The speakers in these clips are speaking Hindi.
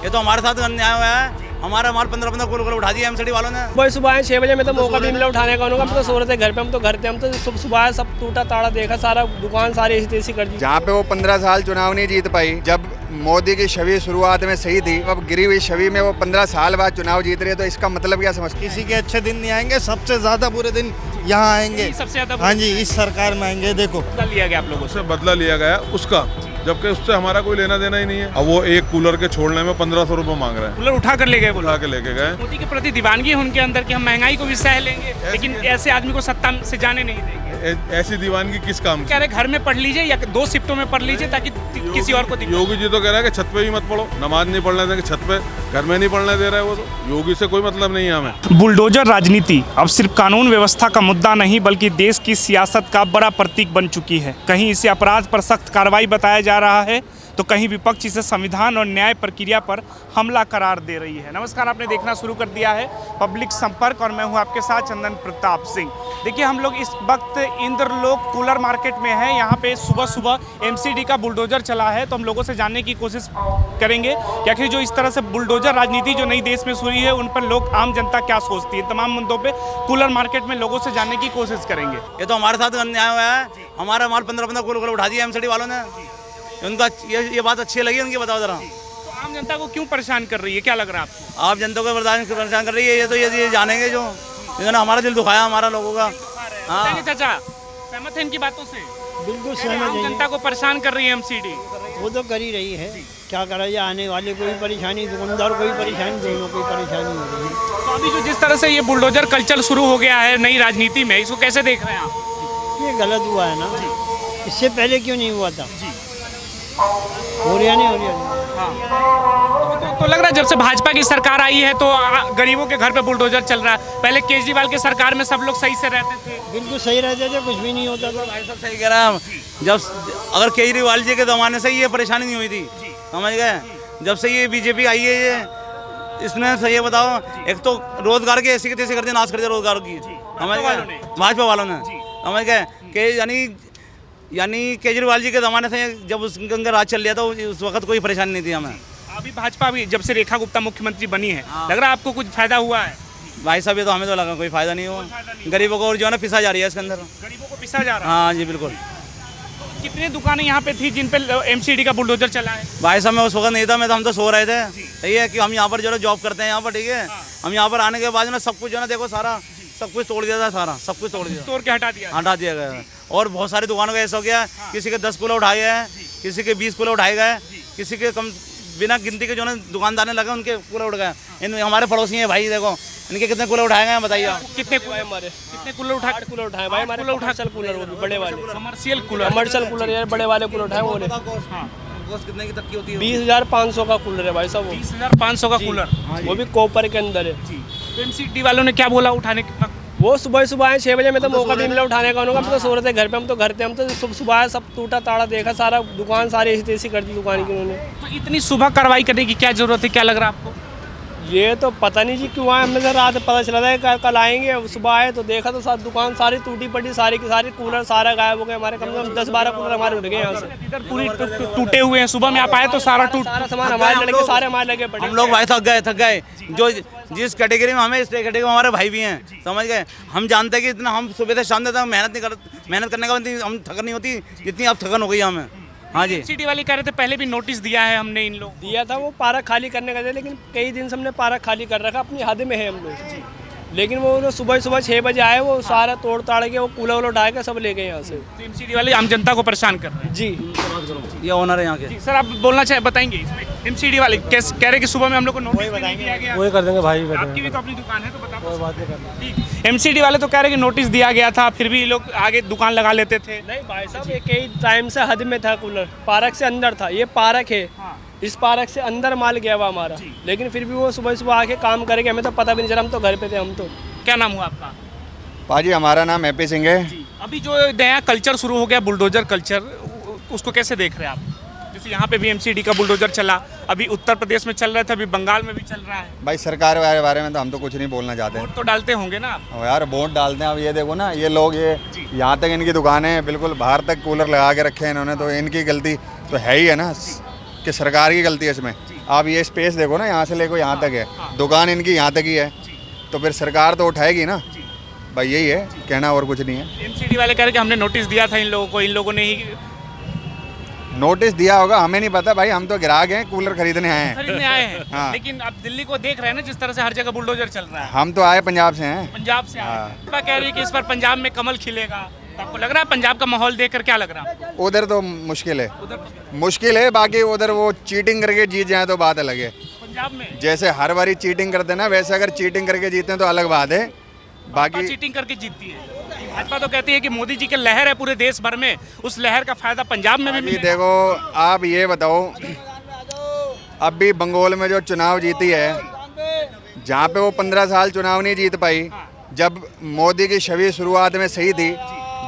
ये तो हमारे साथ अन्याय हुआ है। हमारा माल 15-15 कूलर उठा दिया एमसीडी वालों ने। भाई सुबह 6 बजे में तो मौका भी मिला उठाने का उनका। हम तो सो रहे थे घर पे, हम तो घर थे, हम तो सुबह सब टूटा ताड़ा देखा, सारा दुकान सारी ऐसी तैसी कर दी। जहाँ पे वो 15 साल चुनाव नहीं जीत पाई, जब मोदी की छवि शुरुआत में सही थी, अब गिरी हुई छवि में वो 15 साल बाद चुनाव जीत रहे, तो इसका मतलब क्या समझते? किसी के अच्छे दिन नहीं आएंगे, सबसे ज्यादा बुरे दिन यहाँ आएंगे। सबसे ज्यादा हाँ जी, इस सरकार में आएंगे। देखो बदला लिया गया आप लोगों से, बदला लिया गया उसका, जबकि उससे हमारा कोई लेना देना ही नहीं है। अब वो एक कूलर के छोड़ने में 1500 रुपए मांग रहे हैं। कूलर उठा कर ले गए, उठा के लेके गए। मोदी के प्रति दीवानगी है उनके अंदर कि हम महंगाई को भी सह लेंगे, लेकिन ऐसे आदमी को सत्ता से जाने नहीं देंगे। ऐसी दीवानगी किस काम की? कह रहे घर में पढ़ लीजिए या 2 शिफ्टों में पढ़ लीजिए ताकि किसी और को दिक्कत। योगी जी तो कह रहा है कि छत पे ही मत पढ़ो, नमाज नहीं पढ़ने देंगे छत पे, घर में नहीं पढ़ने दे रहा है वो तो। योगी से कोई मतलब नहीं है हमें। बुलडोजर राजनीति अब सिर्फ कानून व्यवस्था का मुद्दा नहीं बल्कि देश की सियासत का बड़ा प्रतीक बन चुकी है। कहीं इसे अपराध पर सख्त कार्रवाई बताया जा रहा है तो कहीं विपक्ष इसे संविधान और न्याय प्रक्रिया पर हमला करार दे रही है। नमस्कार, आपने देखना शुरू कर दिया है पब्लिक संपर्क और मैं हूं आपके साथ चंदन प्रताप सिंह। देखिए, हम लोग इस वक्त इंद्रलोक कूलर मार्केट में हैं। यहाँ पे सुबह सुबह एमसीडी का बुलडोजर चला है, तो हम लोगों से जानने की कोशिश करेंगे कि आखिर जो इस तरह से बुलडोजर राजनीति जो नई देश में शुरू है उन पर लोग, आम जनता क्या सोचती है। तमाम मुद्दों पर कूलर मार्केट में लोगों से जानने की कोशिश करेंगे। ये तो हमारे साथ अन्याय हुआ है। हमारा माल 15-15 कूलर उठा दिया एमसीडी वालों ने। उनका ये बात अच्छी लगी उनकी, बताओ जरा। तो आम जनता को क्यों परेशान कर रही है, क्या लग रहा है आपको? आप जनता को परेशान कर रही है, ये तो ये जानेंगे जो इन्होंने हमारा दिल दुखाया, हमारा लोगों का। हाँ चाचा, सहमत है इनकी बातों से? बिल्कुल आम सहमत जनता को परेशान कर रही है एमसीडी। वो तो कर ही रही है, क्या करा जाए। आने वाले कोई परेशानी, दुकानदार कोई परेशानी, दोनों कोई परेशानी हो रही है। तो अभी जो जिस तरह से ये बुलडोजर कल्चर शुरू हो गया है नई राजनीति में, इसको कैसे देख रहे हैं आप? ये गलत हुआ है ना, इससे पहले क्यों नहीं हुआ था? हो रहा नहीं, हो रहा। तो लग रहा है जब से भाजपा की सरकार आई है तो गरीबों के घर पे बुलडोजर चल रहा है। पहले केजरीवाल की सरकार में सब लोग सही से रहते थे, बिल्कुल सही रहते थे, कुछ भी नहीं होता था। भाई साहब सही कह रहा है। जब अगर केजरीवाल जी के ज़माने से ये परेशानी नहीं हुई थी, समझ गए। जब से ये बीजेपी आई है, ये इसने सही है, बताओ। एक तो रोजगार के ऐसी तैसी कर दिया, नाश कर दिया रोजगार की, समझ गए भाजपा वालों ने, समझ गए। कि यानी केजरीवाल जी के ज़माने से जब उसके अंदर राज चल लिया था, उस वक्त कोई परेशानी नहीं थी हमें। अभी भाजपा भी जब से रेखा गुप्ता मुख्यमंत्री बनी है, लग रहा है आपको कुछ फायदा हुआ है? भाई साहब, ये तो हमें तो लगा कोई फायदा नहीं हुआ। गरीबों को और जो है ना पिसा जा रही है इसके अंदर, गरीबों को पिसा जा रहा है। हाँ जी बिल्कुल। कितनी दुकानें यहाँ पे थी जिन पे एमसीडी का बुलडोजर चला है? भाई साहब, मैं उस वक्त नहीं था, हम तो सो रहे थे। सही है कि हम यहाँ पर जो है जॉब करते हैं यहाँ पर, ठीक है। हम यहाँ पर आने के बाद में सब कुछ जो है ना, देखो सारा सब कुछ तोड़ दिया था, सारा सब कुछ तोड़ दिया, तोड़ के हटा दिया गया है। और बहुत सारी दुकानों का ऐसा हो गया, किसी के 10 कूलर उठाए गए, किसी के 20 कूलर उठाए गए, किसी के कम बिना गिनती के जो है दुकानदार ने लगा उनके कूलर उठ गए। इन हमारे पड़ोसी हैं भाई, देखो इनके कितने कूलर उठाए गए हैं, बताइए। कितने कूलर उठाए? कूलर उठाए भाई, हमारे कमर्शियल कूलर, वो भी बड़े वाले कमर्शियल कूलर यार, बड़े वाले कूलर उठाए। वो कितने की तक की होती है? 20,500 का कूलर है भाई साहब, वो 20,500 का कूलर, वो भी कॉपर के अंदर है। तो एमसीडी वालों ने क्या बोला उठाने के? वो सुबह 6 बजे में तो मौका भी मिला उठाने का उनका। हम तो सो रहे थे घर पे, हम तो घर थे, हम तो सुबह सब टूटा ताड़ा देखा, सारा दुकान सारी ऐसी तैसी कर दी दुकान की उन्होंने। तो इतनी सुबह कार्रवाई करने की क्या जरूरत है, क्या लग रहा है आपको? ये तो पता नहीं जी क्यों आए, हमें तो रात पता चला था कल आएंगे, सुबह आए तो देखा तो सारी दुकान सारी टूटी पड़ी, सारी की सारी कूलर सारा गायब हो गए हमारे। कम से कम 10-12 कूलर हमारे उठ गए यहाँ से, इधर पूरी टूटे हुए हैं। सुबह में आप आए तो सारा सामान हमारे लड़के सारे हमारे लगे पड़े। हम लोग भाई थक गए। जो जिस कैटेगरी में हमें, इस कैटेगरी में हमारे भाई भी हैं, समझ गए। हम जानते हैं कि इतना हम सुबह से शाम तक मेहनत करने का हम थकन नहीं होती जितनी अब थकन हो गई हमें। हाँ जी, सिटी वाले कह रहे थे पहले भी नोटिस दिया है हमने, इन लोग दिया था, वो पार्क खाली करने का था, लेकिन कई दिन से हमने पार्क खाली कर रखा, अपनी हद में है हम लोग। लेकिन वो सुबह 6 बजे आए, वो सारा तोड़ ताड़ के वो कूलर उठा के सब ले गए यहाँ से। तो एमसीडी वाले आम जनता को परेशान कर रहे हैं जी। ये ओनर है यहाँ के। सर, आप बोलना चाहे बताएंगे इसमें? एमसीडी वाले कह रहे कि सुबह में हम लोग को नोटिस नहीं दिया गया। वही कर देंगे भाई, आपकी भी तो अपनी दुकान है, तो बता। एमसीडी वाले तो कह रहे कि नोटिस दिया गया था, फिर भी लोग आगे दुकान लगा लेते थे। नहीं भाई साहब, एक ही टाइम से हद में था कूलर, पार्क से अंदर था, ये पार्क है, इस पार्क से अंदर माल गया हुआ हमारा, लेकिन फिर भी वो सुबह आके काम करेंगे, हमें तो पता भी नहीं चला, हम तो घर पे थे। हम तो, क्या नाम हुआ आपका? पाजी, हमारा नाम एपी सिंह है। अभी जो नया कल्चर शुरू हो गया बुलडोजर कल्चर, उसको कैसे देख रहे हैं आप? जैसे यहाँ पे भी एमसीडी का बुलडोजर चला, अभी उत्तर प्रदेश में चल रहा था, अभी बंगाल में भी चल रहा है। भाई सरकार के बारे में तो हम तो कुछ नहीं बोलना चाहते हैं। वोट तो डालते होंगे ना आप? यार वोट डालते हैं। अब ये देखो ना, ये लोग ये यहाँ तक इनकी दुकानें हैं, बिल्कुल बाहर तक कूलर लगा के रखे हैं इन्होंने, तो इनकी गलती तो है ही है ना, कि सरकार की गलती है इसमें। आप ये स्पेस देखो ना, यहाँ से लेको यहाँ तक है, दुकान इनकी यहाँ तक ही है, तो फिर सरकार तो उठाएगी ना भाई, यही है कहना, और कुछ नहीं है। एमसीडी वाले कह रहे कि हमने नोटिस दिया था इन लोगों को, इन लोगों ने ही नोटिस दिया होगा, हमें नहीं पता भाई, हम तो ग्राहक हैं, कूलर खरीदने आए हैं। खरीदने आए हैं। हाँ। लेकिन अब दिल्ली को देख रहे हैं ना जिस तरह से हर जगह बुलडोजर चल रहा है। हम तो आए पंजाब से हैं। पंजाब से आए हैं। थोड़ा कह रही है कि इस बार पंजाब में कमल खिलेगा, तो आपको लग रहा है पंजाब का माहौल देखकर क्या लग रहा है? उधर तो मुश्किल है, उधर मुश्किल है, बाकी उधर वो चीटिंग करके जीत जाए तो बात अलग है। पंजाब में जैसे हर बारी चीटिंग करते हैं ना, वैसे अगर चीटिंग करके जीते हैं तो अलग बात है। बाकी चीटिंग करके जीतती है। भाजपा तो कहती है कि मोदी जी के लहर है पूरे देश भर में, उस लहर का फायदा पंजाब में भी अभी मिलेगा। देखो आप ये बताओ, अब भी बंगाल में जो चुनाव जीती है, जहाँ पे वो 15 साल चुनाव नहीं जीत पाई, जब मोदी की छवि शुरुआत में सही थी,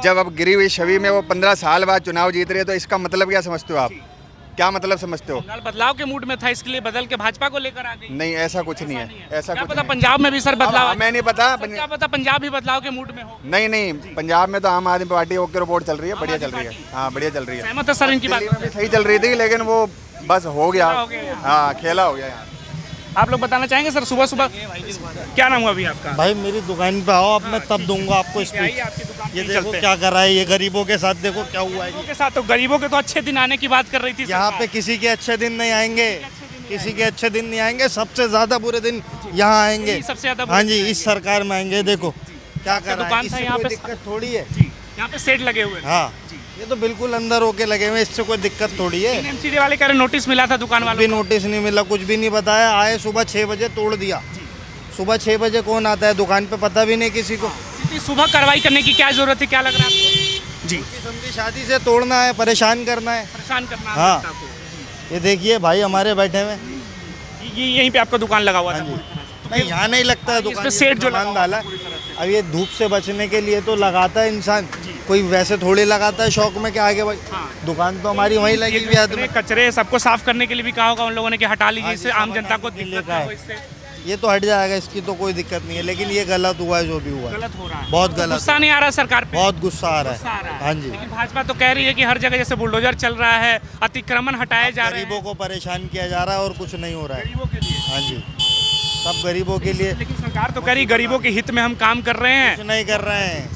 जब अब गिरी हुई छवि में वो 15 साल बाद चुनाव जीत रही है, तो इसका मतलब क्या समझते हो आप? क्या मतलब समझते हो? बंगाल बदलाव के मूड में था, इसके लिए बदल के भाजपा को लेकर आ गई। नहीं, ऐसा कुछ नहीं है, ऐसा क्या कुछ पता नहीं। पंजाब में भी सर बदलाव, हमें नहीं पता। क्या पता पंजाब भी बदलाव के मूड में हो। नहीं नहीं, पंजाब में तो आम आदमी पार्टी ओके रिपोर्ट चल रही है, बढ़िया चल रही है। हाँ, बढ़िया चल रही है। सहमत है सर इनकी बात? दिल्ली में भी सही चल रही थी, लेकिन वो बस हो गया। हाँ, खेला हो गया यहाँ। आप लोग बताना चाहेंगे सर, सुबह सुबह क्या नाम हुआ अभी आपका? भाई मेरी दुकान पे आओ, अब मैं तब दूंगा आपको स्पीच। आइए आपकी दुकान पे ये चलते देखो हैं। क्या कर रहा है, ये गरीबों के साथ देखो क्या हुआ है। गरीबों के साथ, तो गरीबों के तो अच्छे दिन आने की बात कर रही थी यहाँ सरकार। पे किसी के अच्छे दिन नहीं आएंगे, किसी के अच्छे दिन नहीं आएंगे, सबसे ज्यादा बुरे दिन यहाँ आएंगे। यही सबसे ज्यादा बुरे हाँ जी, दिन इस सरकार में आएंगे। देखो क्या कर रहा दुकान है, था इससे यहाँ कोई पे। दिक्कत थोड़ी है। यहाँ पे सेट लगे हुए हैं। हाँ, ये तो बिल्कुल अंदर होके लगे हुए, इससे कोई दिक्कत थोड़ी है। एमसीडी वाले कह रहे नोटिस मिला था दुकान वालों भी नोटिस नहीं मिला, कुछ भी नहीं बताया। आए सुबह 6 बजे तोड़ दिया। सुबह 6 बजे कौन आता है दुकान पे, पता भी नहीं किसी को। इतनी सुबह कार्रवाई करने की क्या जरूरत है, क्या लग रहा है आपको? जी, समझी, शादी से तोड़ना है, परेशान करना है। परेशान करना है हाँ। जनता को। ये देखिए भाई हमारे बैठे हुए। ये यहीं पे आपका दुकान लगा हुआ था। नहीं, यहाँ नहीं लगता है इस पे दुकान, सेट जो सामान लगा डाला है। अब ये धूप से बचने के लिए तो लगाता है इंसान, कोई वैसे थोड़ी लगाता है शौक में कि आगे भाई। दुकान तो हमारी वहीं लगी हुई है। कचरे कचरे सबको साफ करने के लिए भी कहा होगा उन लोगों ने कि हटा लीजिए, इससे आम जनता को दिक्कत ना हो, इससे ये तो हट जाएगा, इसकी तो कोई दिक्कत नहीं है, लेकिन ये गलत हुआ है जो भी हुआ है, गलत हो रहा है। बहुत गलत। गुस्सा नहीं आ रहा सरकार पे? बहुत गुस्सा आ रहा गुस्सा आ रहा है। है। हाँ जी, लेकिन भाजपा तो कह रही है कि हर जगह जैसे बुलडोजर चल रहा है, अतिक्रमण हटाए जा रहे हैं गरीबों को परेशान किया जा रहा है और कुछ नहीं हो रहा है। गरीबों के लिए। हाँ जी, सब गरीबों के लिए। लेकिन सरकार तो कह रही गरीबों के हित में हम काम कर रहे हैं। कुछ नहीं कर रहे हैं,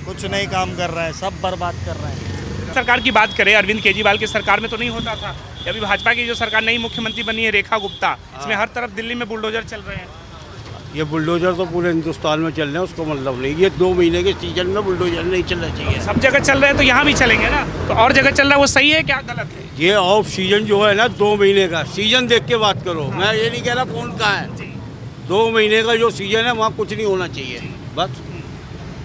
कुछ नहीं काम कर रहे हैं, सब बर्बाद कर रहे हैं। सरकार की बात करें, अरविंद केजरीवाल की सरकार में तो नहीं होता था। अभी भाजपा की जो सरकार नई मुख्यमंत्री बनी है रेखा गुप्ता, इसमें हर तरफ दिल्ली में बुलडोजर चल रहे हैं। ये बुलडोजर तो पूरे हिंदुस्तान में चल रहे हैं, उसको मतलब नहीं। ये 2 महीने के सीजन में बुलडोजर नहीं चलना चाहिए। सब जगह चल रहे हैं तो यहाँ भी चलेंगे ना, तो और जगह चल रहा है वो सही है क्या गलत है? ये ऑफ सीजन जो है ना, 2 महीने का सीजन देख के बात करो। मैं ये नहीं कह रहा कौन का है, 2 महीने का जो सीजन है वहाँ कुछ नहीं होना चाहिए। बस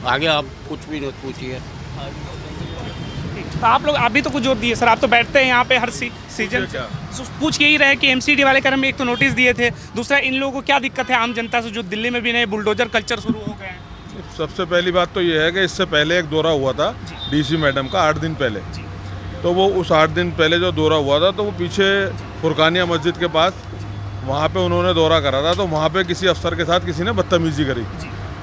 आगे आप कुछ भी मत पूछिए। तो आप लोग अभी तो कुछ जोर दिए सर, आप तो बैठते हैं यहाँ पे हर सीजन। पूछ यही रहे कि एमसीडी वाले कर्म में एक तो नोटिस दिए थे, दूसरा इन लोगों को क्या दिक्कत है आम जनता से जो दिल्ली में भी नए बुलडोजर कल्चर शुरू हो गए हैं? सबसे पहली बात तो ये है कि इससे पहले एक दौरा हुआ था डीसी मैडम का 8 दिन पहले। तो वो उस 8 दिन पहले जो दौरा हुआ था, तो वो पीछे फुरकानिया मस्जिद के पास वहाँ पे उन्होंने दौरा करा था। तो वहाँ पे किसी अफसर के साथ किसी ने बदतमीजी करी।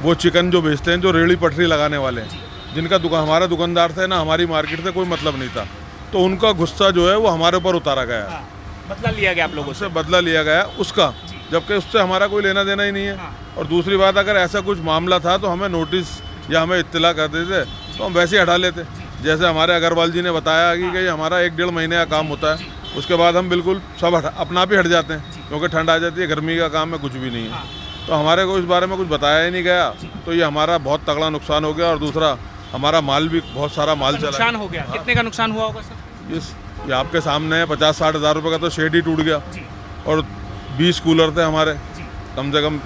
वो चिकन जो बेचते हैं, जो रेहड़ी पटरी लगाने वाले हैं, जिनका हमारा दुकानदार से ना हमारी मार्केट से कोई मतलब नहीं था, तो उनका गुस्सा जो है वो हमारे ऊपर उतारा गया। बदला लिया गया आप लोगों से? उससे बदला लिया गया उसका, जबकि उससे हमारा कोई लेना देना ही नहीं है। और दूसरी बात, अगर ऐसा कुछ मामला था तो हमें नोटिस या हमें इत्तला कर देते तो हम वैसे ही हटा लेते। जैसे हमारे अग्रवाल जी ने बताया कि हमारा 1-1.5 महीने का काम होता है, उसके बाद हम बिल्कुल सब अपना आप ही हट जाते हैं, क्योंकि ठंड आ जाती है, गर्मी का काम में कुछ भी नहीं है। तो हमारे को इस बारे में कुछ बताया ही नहीं गया, तो ये हमारा बहुत तगड़ा नुकसान हो गया। और दूसरा, हमारा माल भी, बहुत सारा माल चला। नुकसान हो गया? कितने का नुकसान हुआ होगा सर? ये आपके सामने है, 50-60 हज़ार रुपये का तो शेड ही टूट गया। और 20 कूलर थे हमारे कम से कम।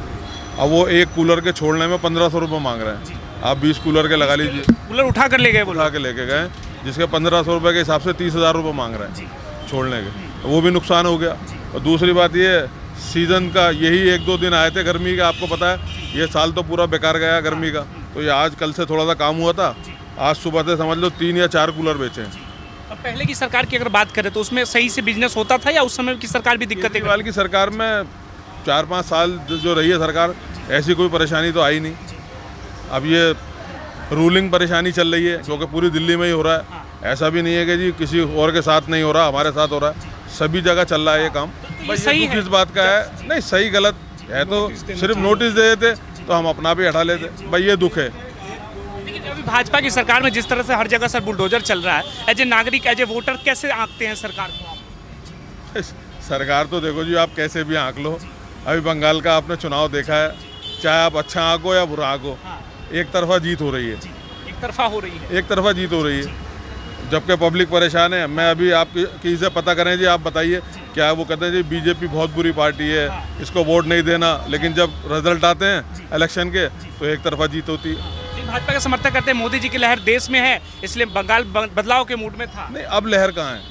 अब वो एक कूलर के छोड़ने में 1500 रुपये मांग रहे हैं। आप 20 कूलर के लगा लीजिए। कूलर उठा कर ले गए? उठा के लेके गए, जिसके 1500 रुपये के हिसाब से 30,000 रुपये मांग रहे हैं छोड़ने के। वो भी नुकसान हो गया। और दूसरी बात ये, सीज़न का यही 1-2 दिन आए थे गर्मी का, आपको पता है ये साल तो पूरा बेकार गया गर्मी का। तो ये आज कल से थोड़ा सा काम हुआ था, आज सुबह से समझ लो 3 या 4 कूलर बेचे हैं। अब पहले की सरकार की अगर बात करें तो उसमें सही से बिजनेस होता था, या उस समय की सरकार भी दिक्कतें? केजरीवाल की सरकार में 4-5 साल जो रही है सरकार, ऐसी कोई परेशानी तो आई नहीं। अब ये रूलिंग परेशानी चल रही है, क्योंकि पूरी दिल्ली में ही हो रहा है। ऐसा भी नहीं है कि जी किसी और के साथ नहीं हो रहा, हमारे साथ हो रहा है, सभी जगह चल रहा है ये काम। तो भाई सही ये दुख है? इस बात का है, नहीं सही गलत है तो सिर्फ नोटिस दे देते तो हम अपना भी हटा लेते, भाई ये दुख है। लेकिन अभी भाजपा की सरकार में जिस तरह से हर जगह सर बुलडोजर चल रहा है, एज ए नागरिक एज ए वोटर कैसे आंकते हैं सरकार को आप? सरकार तो देखो जी, आप कैसे भी आंक लो, अभी बंगाल का आपने चुनाव देखा है, चाहे आप अच्छा आंको या बुरा आंको, एक तरफा जीत हो रही है, एक तरफा हो रही है। एक तरफा जीत हो रही है, जबकि पब्लिक परेशान है। मैं अभी आप किसी से पता करें जी, आप बताइए क्या वो कहते हैं जी बीजेपी बहुत बुरी पार्टी है, इसको वोट नहीं देना, लेकिन जब रिजल्ट आते हैं इलेक्शन के तो एक तरफा जीत होती है। लेकिन भाजपा का समर्थक कहते हैं मोदी जी की लहर देश में है, इसलिए बंगाल बदलाव के मूड में था। नहीं, अब लहर कहाँ है,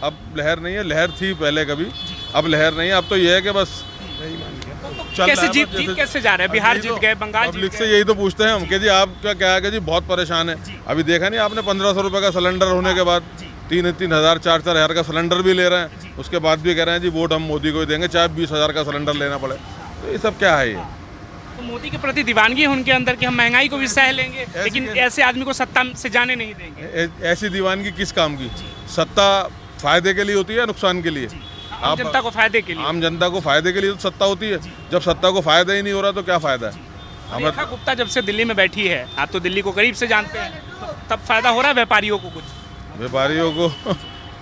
अब लहर नहीं है, लहर थी पहले कभी, अब लहर नहीं है। अब तो ये है कि बस चल कैसे रहा है, जीत बस जैसे- कैसे जा रहे हैं? बिहार यही जीत तो गए, बंगाल जीत पब्लिक गए। से यही तो पूछते हैं हम कि जी आपका क्या है कि जी बहुत परेशान है। अभी देखा नहीं आपने 1500 रुपये का सिलेंडर होने के बाद 3,000 4,000 का सिलेंडर भी ले रहे हैं, उसके बाद भी कह रहे हैं जी वोट हम मोदी को ही देंगे, चाहे 20,000 का सिलेंडर लेना पड़े। तो ये सब क्या है ये? तो मोदी के प्रति दीवानगी है उनके अंदर कि हम महंगाई को भी सह लेंगे, लेकिन ऐसे आदमी को सत्ता से जाने नहीं देंगे। ऐसी दीवानगी किस काम की? सत्ता फायदे के लिए होती है या नुकसान के लिए? आम जनता को फायदे के लिए। आम जनता को फायदे के लिए तो सत्ता होती है, जब सत्ता को फायदा ही नहीं हो रहा तो क्या फायदा है? हमें रेखा गुप्ता जब से दिल्ली में बैठी है, आप तो दिल्ली को करीब से जानते हैं, तो तब फायदा हो रहा है व्यापारियों को कुछ? व्यापारियों को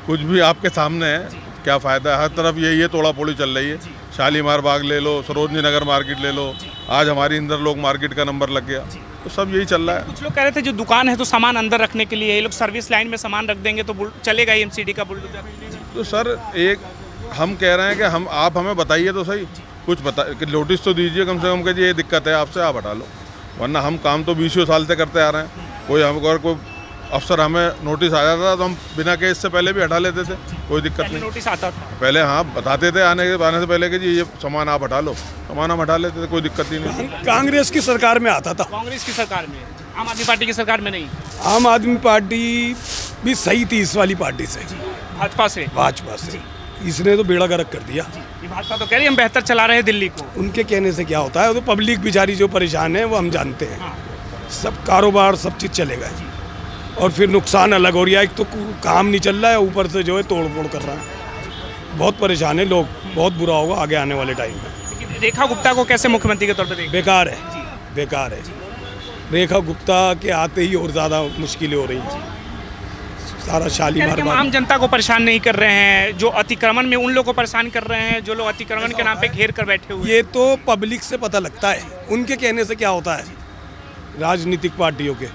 कुछ भी आपके सामने है, क्या फ़ायदा है? हर तरफ यही है, तोड़ा पोड़ी चल रही है। शालीमार बाग ले लो, सरोजनी नगर मार्केट ले लो, आज हमारी इंदर लोग मार्केट का नंबर लग गया, तो सब यही चल रहा है। कुछ लोग कह रहे थे जो दुकान है तो सामान अंदर रखने के लिए, ये लोग सर्विस लाइन में सामान रख देंगे तो चलेगा ही एमसीडी का बुलडोजर। तो सर एक हम कह रहे हैं कि आप हमें बताइए तो सही, कुछ बता कि नोटिस तो दीजिए कम से कम कि जी ये दिक्कत है आपसे, आप हटा लो, वरना हम काम तो 20 साल से करते आ रहे हैं। कोई कोई अफसर हमें नोटिस आ जाता था तो हम बिना केस से पहले भी हटा लेते थे, कोई दिक्कत नहीं। नोटिस आता था पहले हाँ बताते थे आने से पहले कि जी ये सामान आप हटा लो, सामान हम हटा लेते थे, कोई दिक्कत ही नहीं। कांग्रेस की सरकार में आता था, कांग्रेस की सरकार में, आम आदमी पार्टी की सरकार में नहीं। आम आदमी पार्टी भी सही थी इस वाली पार्टी से, भाजपा से। भाजपा से। इसने तो बेड़ा गर्क कर दिया। ये भाजपा तो कह रही है हम बेहतर चला रहे हैं दिल्ली को। उनके कहने से क्या होता है, वो तो पब्लिक बेचारी जो परेशान है वो हम जानते हैं। सब कारोबार सब चीज़ चलेगा और फिर नुकसान अलग हो रहा है, एक तो काम नहीं चल रहा है, ऊपर से जो है तोड़ फोड़ कर रहा है। बहुत परेशान है लोग, बहुत बुरा होगा आगे आने वाले टाइम में। लेकिन रेखा गुप्ता को कैसे मुख्यमंत्री के तौर पर देखते बेकार है, बेकार है। रेखा गुप्ता के आते ही और ज़्यादा मुश्किलें हो रही हैं। सारा शालीमार हैं? आम जनता को परेशान नहीं कर रहे हैं, जो अतिक्रमण में उन लोगों को परेशान कर रहे हैं जो लोग अतिक्रमण के नाम पे घेर कर बैठे हुए हैं। ये तो पब्लिक से पता लगता है, उनके कहने से क्या होता है, राजनीतिक पार्टियों के,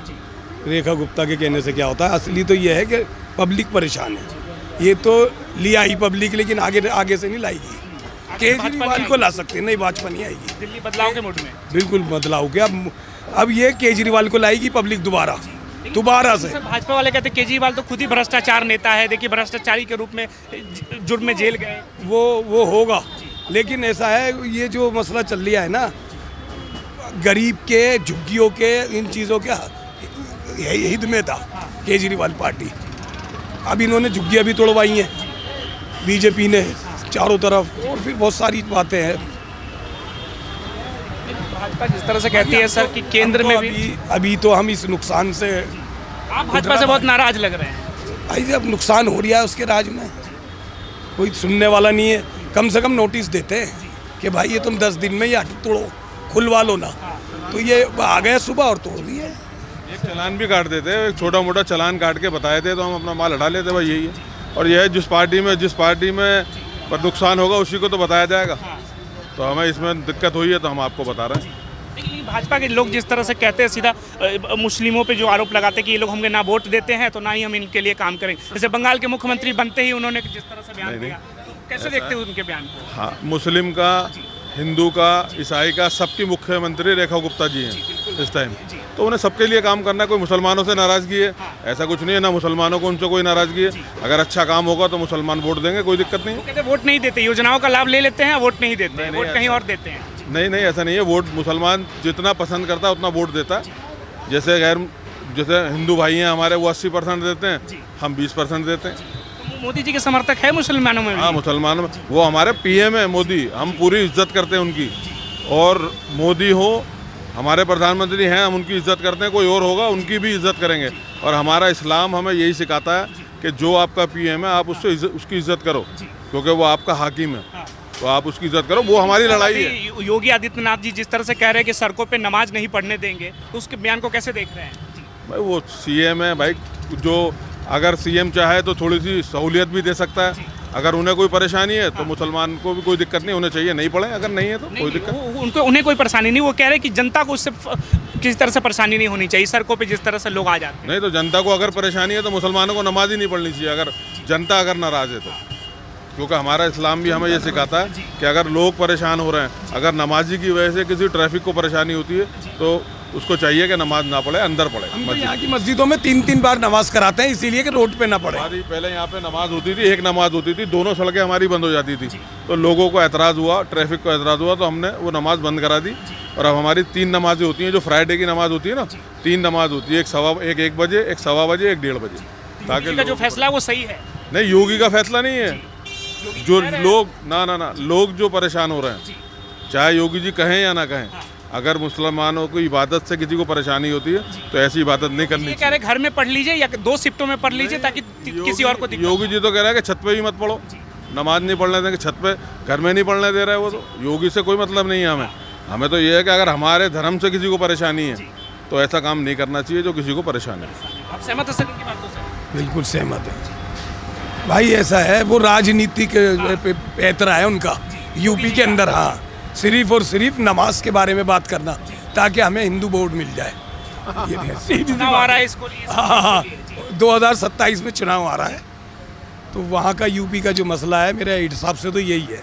रेखा गुप्ता के कहने से क्या होता है। असली तो ये है कि पब्लिक परेशान है। ये तो लिया ही पब्लिक, लेकिन आगे से नहीं लाएगी। केजरीवाल को ला सकते हैं, नहीं भाजपा नहीं आएगी। दिल्ली बदलाव के मूड में बिल्कुल बदलाव के अब ये केजरीवाल को लाएगी पब्लिक दोबारा से। भाजपा वाले कहते हैं केजरीवाल तो खुद ही भ्रष्टाचार नेता है, देखिए भ्रष्टाचारी के रूप में जुर्म में जेल गए। वो होगा, लेकिन ऐसा है ये जो मसला चल रहा है ना, गरीब के, झुग्गियों के, इन चीज़ों के हित में था केजरीवाल पार्टी। अब इन्होंने झुग्गियाँ भी तोड़वाई हैं बीजेपी ने चारों तरफ, और फिर बहुत सारी बातें हैं। भाजपा जिस तरह से कहती है सर कि केंद्र में भी अभी तो हम इस नुकसान से, आप भाजपा से बहुत नाराज लग रहे हैं। भाई जब नुकसान हो रहा है उसके राज में कोई सुनने वाला नहीं है। कम से कम नोटिस देते हैं कि भाई ये तुम 10 दिन में ये तोड़ो, खुलवा लो ना, तो ये आ गए सुबह और तोड़ दिए। एक चालान भी काट देते, एक छोटा मोटा चालान काट के बताए थे तो हम अपना माल हटा लेते, भाई यही है। और यह जिस पार्टी में पर नुकसान होगा उसी को तो बताया जाएगा, तो हमें इसमें दिक्कत हुई है तो हम आपको बता रहे हैं। लेकिन भाजपा के लोग जिस तरह से कहते हैं सीधा मुस्लिमों पे जो आरोप लगाते हैं कि ये लोग हमें ना वोट देते हैं तो ना ही हम इनके लिए काम करेंगे। जैसे बंगाल के मुख्यमंत्री बनते ही उन्होंने जिस तरह से बयान दिया, तो कैसे देखते हैं उनके बयान को? हाँ, मुस्लिम का, हिंदू का, ईसाई का, सबकी मुख्यमंत्री रेखा गुप्ता जी हैं इस टाइम, तो उन्हें सबके लिए काम करना है। कोई मुसलमानों से नाराज़गी है ऐसा कुछ नहीं है, ना मुसलमानों को उनसे कोई नाराज़गी है। अगर अच्छा काम होगा तो मुसलमान वोट देंगे, कोई दिक्कत नहीं। वो कहते हैं वोट नहीं देते, योजनाओं का लाभ ले लेते हैं, वोट नहीं देते, वोट कहीं और देते हैं। नहीं, ऐसा नहीं है। वोट मुसलमान जितना पसंद करता है उतना वोट देता है। जैसे हिंदू भाई हैं हमारे, वो 80% देते हैं, हम 20% देते हैं। तो मोदी जी के समर्थक है मुसलमानों में? हाँ, मुसलमानों में वो हमारे पीएम है मोदी, हम पूरी इज्जत करते हैं उनकी। और मोदी हो, हमारे प्रधानमंत्री हैं, हम उनकी इज्जत करते हैं। कोई और होगा उनकी भी इज्जत करेंगे। और हमारा इस्लाम हमें यही सिखाता है कि जो आपका पीएम है आप उसकी इज्जत करो। क्योंकि वो आपका हाकिम है, तो आप उसकी इज्जत करो, वो हमारी लड़ाई है। अभी योगी आदित्यनाथ जी जिस तरह से कह रहे हैं कि सड़कों पे नमाज नहीं पढ़ने देंगे, तो उसके बयान को कैसे देख रहे हैं? भाई वो सीएम है भाई, जो अगर सीएम चाहे तो थोड़ी सी सहूलियत भी दे सकता है। अगर उन्हें कोई परेशानी है तो मुसलमान को भी कोई दिक्कत नहीं होनी चाहिए, नहीं पढ़े, अगर नहीं है तो कोई दिक्कत। उन्हें कोई परेशानी नहीं, वो कह रहे हैं कि जनता को उससे किसी तरह से परेशानी नहीं होनी चाहिए, सड़कों पे जिस तरह से लोग आ जाते हैं। नहीं तो जनता को अगर परेशानी है तो मुसलमानों को नमाज ही नहीं पढ़नी चाहिए, अगर जनता अगर नाराज है तो। क्योंकि हमारा इस्लाम भी हमें ये सिखाता है कि अगर लोग परेशान हो रहे हैं, अगर नमाजी की वजह से किसी ट्रैफिक को परेशानी होती है तो उसको चाहिए कि नमाज ना पढ़े, अंदर पढ़े। हम तो यहाँ की मस्जिदों में 3-3 बार नमाज कराते हैं, इसीलिए कि रोड पे ना पड़े। हमारी पहले यहाँ पे नमाज होती थी, एक नमाज होती थी, दोनों सड़कें हमारी बंद हो जाती थी, तो लोगों को एतराज़ हुआ, ट्रैफिक को एतराज़ हुआ, तो हमने वो नमाज बंद करा दी। और अब हमारी 3 नमाजें होती हैं, जो फ्राइडे की नमाज होती है ना, 3 नमाज होती है, एक बजे, एक सवा बजे, एक 1:30 बजे। ताकि जो फैसला है वो सही है। नहीं, योगी का फैसला नहीं है, जो लोग ना लोग जो परेशान हो रहे हैं, चाहे योगी जी कहें या ना कहें, अगर मुसलमानों को इबादत से किसी को परेशानी होती है तो ऐसी इबादत नहीं करनी चाहिए। कह रहे घर में पढ़ लीजिए या 2 शिफ्टों में पढ़ लीजिए ताकि किसी और को दिक्कत। योगी जी तो कह रहा है कि छत पे ही मत पढ़ो, नमाज नहीं पढ़ने देंगे, छत पे घर में नहीं पढ़ने दे रहा है वो, तो योगी से कोई मतलब नहीं है हमें तो ये है कि अगर हमारे धर्म से किसी को परेशानी है तो ऐसा काम नहीं करना चाहिए जो किसी को परेशानी है। आप सहमत हैं सर इनकी बातों से? बिल्कुल सहमत है भाई, ऐसा है, वो राजनीतिक पैतरा है उनका यूपी के अंदर। हाँ, सिर्फ और सिर्फ नमाज के बारे में बात करना ताकि हमें हिंदू वोट मिल जाए। ये चुनाव आ रहा है इसको। हाँ, 2027 में चुनाव आ रहा है, तो वहाँ का यूपी का जो मसला है मेरे हिसाब से तो यही है।